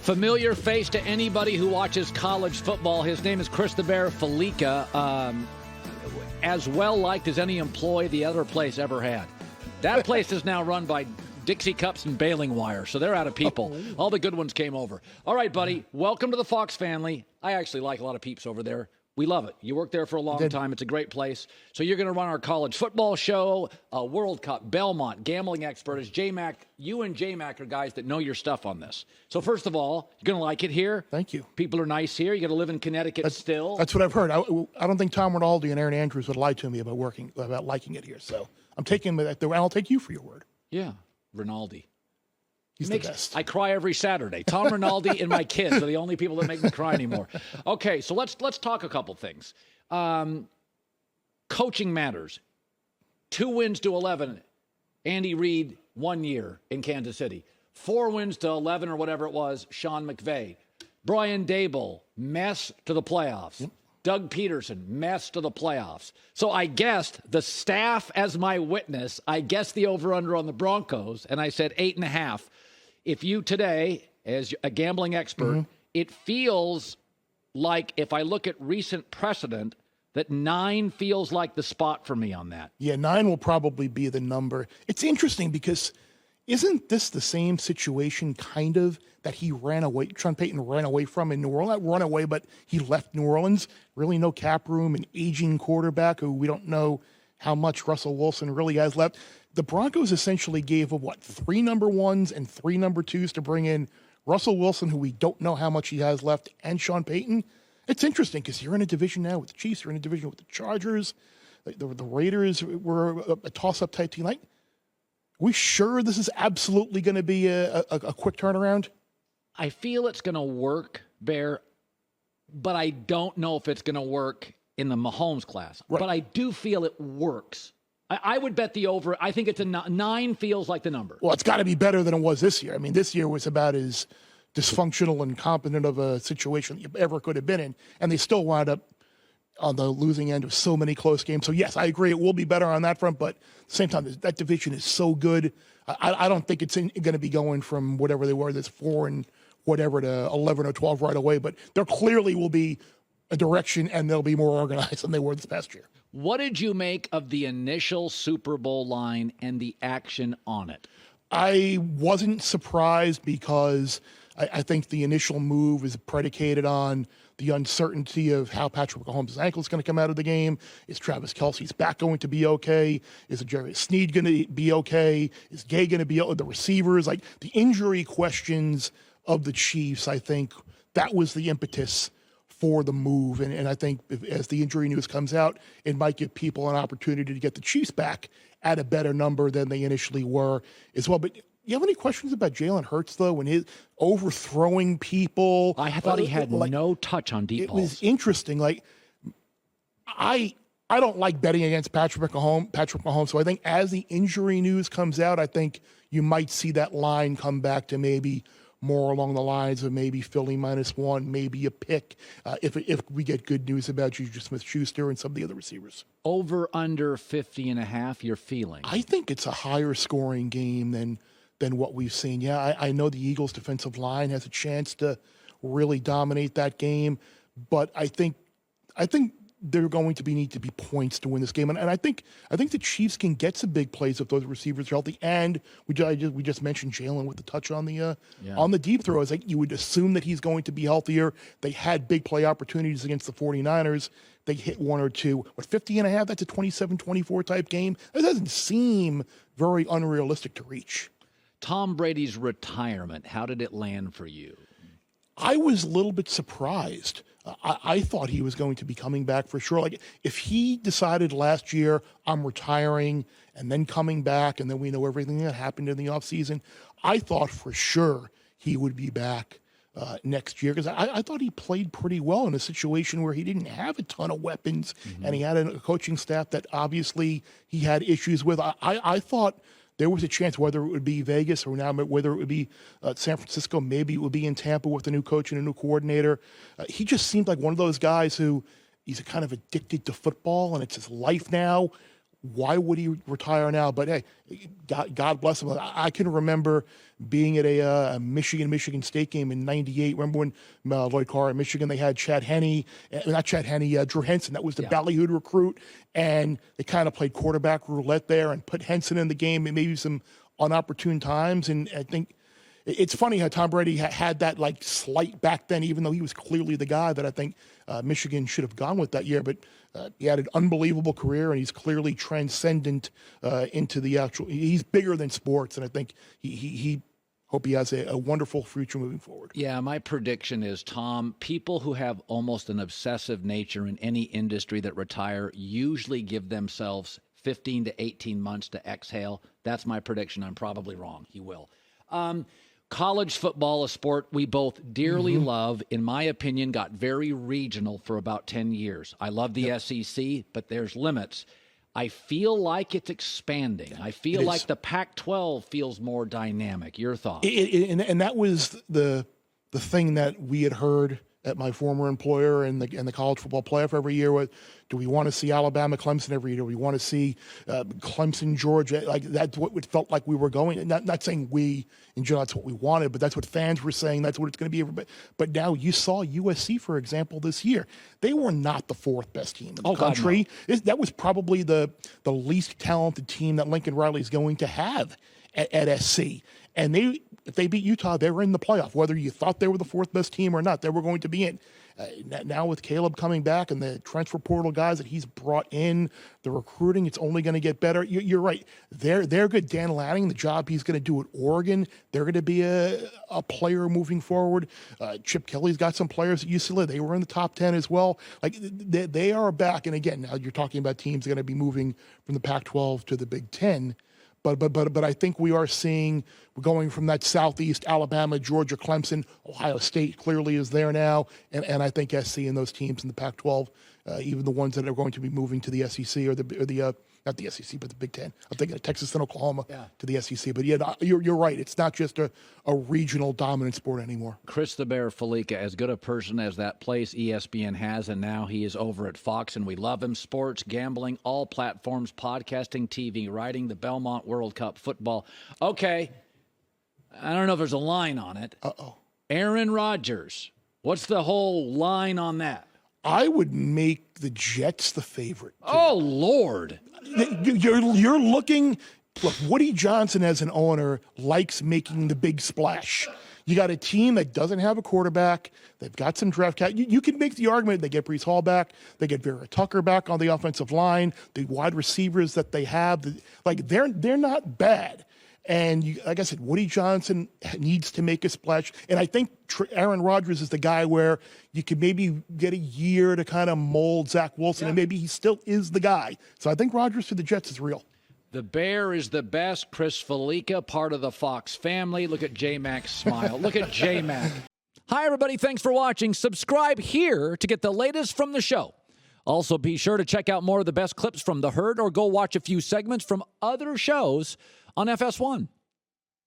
Familiar face to anybody who watches college football. His name is Chris the Bear Fallica. As well liked as any employee the other place ever had. That place is now run by Dixie Cups and baling wire, so they're out of people. All the good ones came over. All right, buddy, welcome to the Fox family. I actually like a lot of peeps over there. We love it. You worked there for a long time. It's a great place. So you're going to run our college football show, World Cup, Belmont, gambling expert. As J-Mac, you and J-Mac are guys that know your stuff on this. So first of all, you're going to like it here. Thank you. People are nice here. You got to live in Connecticut still. That's what I've heard. I don't think Tom Rinaldi and Aaron Andrews would lie to me about liking it here. So I'm taking them at the. I'll take you for your word. Yeah, Rinaldi. He's the best. I cry every Saturday. Tom Rinaldi and my kids are the only people that make me cry anymore. Okay, so let's talk a couple things. Coaching matters. 2 wins to 11. Andy Reid 1 year in Kansas City. 4 wins to 11 or whatever it was. Sean McVay. Brian Daboll, mess to the playoffs. Yep. Doug Peterson, mess to the playoffs. So I guessed the staff as my witness. I guessed the over-under on the Broncos, and I said 8.5. If you today, as a gambling expert, it feels like if I look at recent precedent, that 9 feels like the spot for me on that. Yeah, 9 will probably be the number. It's interesting because isn't this the same situation kind of that he ran away, Sean Payton ran away from in New Orleans? Not run away, but he left New Orleans. Really no cap room, an aging quarterback who we don't know how much Russell Wilson really has left. The Broncos essentially gave 3 number 1s and 3 number 2s to bring in Russell Wilson, who we don't know how much he has left, and Sean Payton. It's interesting because you're in a division now with the Chiefs. You're in a division with the Chargers. The Raiders were a toss-up type team. Like, we sure this is absolutely going to be a quick turnaround? I feel it's going to work, Bear, but I don't know if it's going to work in the Mahomes class. Right. But I do feel it works. I would bet the over. I think it's 9 feels like the number. Well, it's got to be better than it was this year. I mean, this year was about as dysfunctional and incompetent of a situation you ever could have been in, and they still wound up on the losing end of so many close games. So, yes, I agree. It will be better on that front, but at the same time, that division is so good. I don't think it's going to be going from whatever they were, this 4 and whatever to 11 or 12 right away, but there clearly will be a direction, and they'll be more organized than they were this past year. What did you make of the initial Super Bowl line and the action on it? I wasn't surprised because I think the initial move is predicated on the uncertainty of how Patrick Mahomes' ankle is going to come out of the game. Is Travis Kelce's back going to be okay? Is Jerry Sneed going to be okay? Is Gay going to be okay? The receivers, like the injury questions of the Chiefs, I think that was the impetus for the move. And I think as the injury news comes out, it might give people an opportunity to get the Chiefs back at a better number than they initially were as well. But you have any questions about Jalen Hurts, though, when his overthrowing people? I thought he had no touch on deep balls. It was interesting. Like, I don't like betting against Patrick Mahomes. So I think as the injury news comes out, I think you might see that line come back to maybe more along the lines of maybe Philly -1, maybe a pick, if we get good news about Juju Smith-Schuster and some of the other receivers. Over, under 50.5, you're feeling? I think it's a higher scoring game than what we've seen. Yeah, I know the Eagles' defensive line has a chance to really dominate that game, but I think there are going to need to be points to win this game, and I think the Chiefs can get some big plays if those receivers are healthy. And we just mentioned Jalen with the touch on the deep throws. Like, you would assume that he's going to be healthier. They had big play opportunities against the 49ers. They hit 1 or 2. But 50.5, that's a 27-24 type game. It doesn't seem very unrealistic to reach. Tom Brady's retirement, how did it land for you? I was a little bit surprised. I thought he was going to be coming back for sure. Like, if he decided last year, I'm retiring, and then coming back, and then we know everything that happened in the offseason, I thought for sure he would be back next year, because I thought he played pretty well in a situation where he didn't have a ton of weapons, and he had a coaching staff that obviously he had issues with. I thought there was a chance, whether it would be Vegas or now whether it would be San Francisco, maybe it would be in Tampa with a new coach and a new coordinator. He just seemed like one of those guys who he's kind of addicted to football, and it's his life now. why would he retire now? But hey, God bless him. I can remember being at a Michigan State game in '98. Remember when Lloyd Carr at Michigan, they had Drew Henson. That was the ballyhooed recruit. And they kind of played quarterback roulette there and put Henson in the game and maybe some unopportune times. And I think it's funny how Tom Brady had that like slight back then, even though he was clearly the guy that I think Michigan should have gone with that year. But he had an unbelievable career, and he's clearly transcendent into the actual. He's bigger than sports, and I think he hope he has a wonderful future moving forward. Yeah, my prediction is, Tom, people who have almost an obsessive nature in any industry that retire usually give themselves 15 to 18 months to exhale. That's my prediction. I'm probably wrong. He will. College football, a sport we both dearly love, in my opinion, got very regional for about 10 years. I love the SEC, but there's limits. I feel like it's expanding. I feel like the Pac-12 feels more dynamic. Your thoughts? And that was the thing that we had heard at my former employer and the college football playoff every year. Was, do we want to see Alabama, Clemson every year? Do we want to see Clemson, Georgia? Like that's what it felt like we were going. Not saying we in general that's what we wanted, but that's what fans were saying. That's what it's going to be. But now you saw USC, for example, this year. They were not the fourth best team in the country. God, no. That was probably the least talented team that Lincoln Riley is going to have at SC. And if they beat Utah, they were in the playoff. Whether you thought they were the fourth best team or not, they were going to be in. Now with Caleb coming back and the transfer portal guys that he's brought in, the recruiting, it's only going to get better. You're right. They're good. Dan Lanning, the job he's going to do at Oregon, they're going to be a player moving forward. Chip Kelly's got some players at UCLA. They were in the top 10 as well. Like they are back. And again, now you're talking about teams that are going to be moving from the Pac-12 to the Big Ten. But I think we're going from that Southeast, Alabama, Georgia, Clemson, Ohio State clearly is there now, and I think SC and those teams in the Pac-12, even the ones that are going to be moving to the SEC or the not the SEC but the Big Ten. I'm thinking of Texas and Oklahoma to the SEC. But yeah, you're right. It's not just a regional dominant sport anymore. Chris the Bear Fallica, as good a person as that place ESPN has, and now he is over at Fox, and we love him. Sports, gambling, all platforms, podcasting, TV, writing, the Belmont World Cup, football. Okay, I don't know if there's a line on it. Aaron Rodgers. What's the whole line on that? I would make the Jets the favorite. Oh, Lord. You're looking. Look, Woody Johnson as an owner likes making the big splash. You got a team that doesn't have a quarterback. They've got some draft cap. You can make the argument they get Breece Hall back. They get Vera Tucker back on the offensive line. The wide receivers that they have, they're not bad. And like I said, Woody Johnson needs to make a splash. And I think Aaron Rodgers is the guy where you could maybe get a year to kind of mold Zach Wilson, and maybe he still is the guy. So I think Rodgers to the Jets is real. The Bear is the best. Chris Fallica, part of the Fox family. Look at J-Mac's smile. Look at J-Mac. Hi, everybody. Thanks for watching. Subscribe here to get the latest from the show. Also, be sure to check out more of the best clips from The Herd or go watch a few segments from other shows on FS1.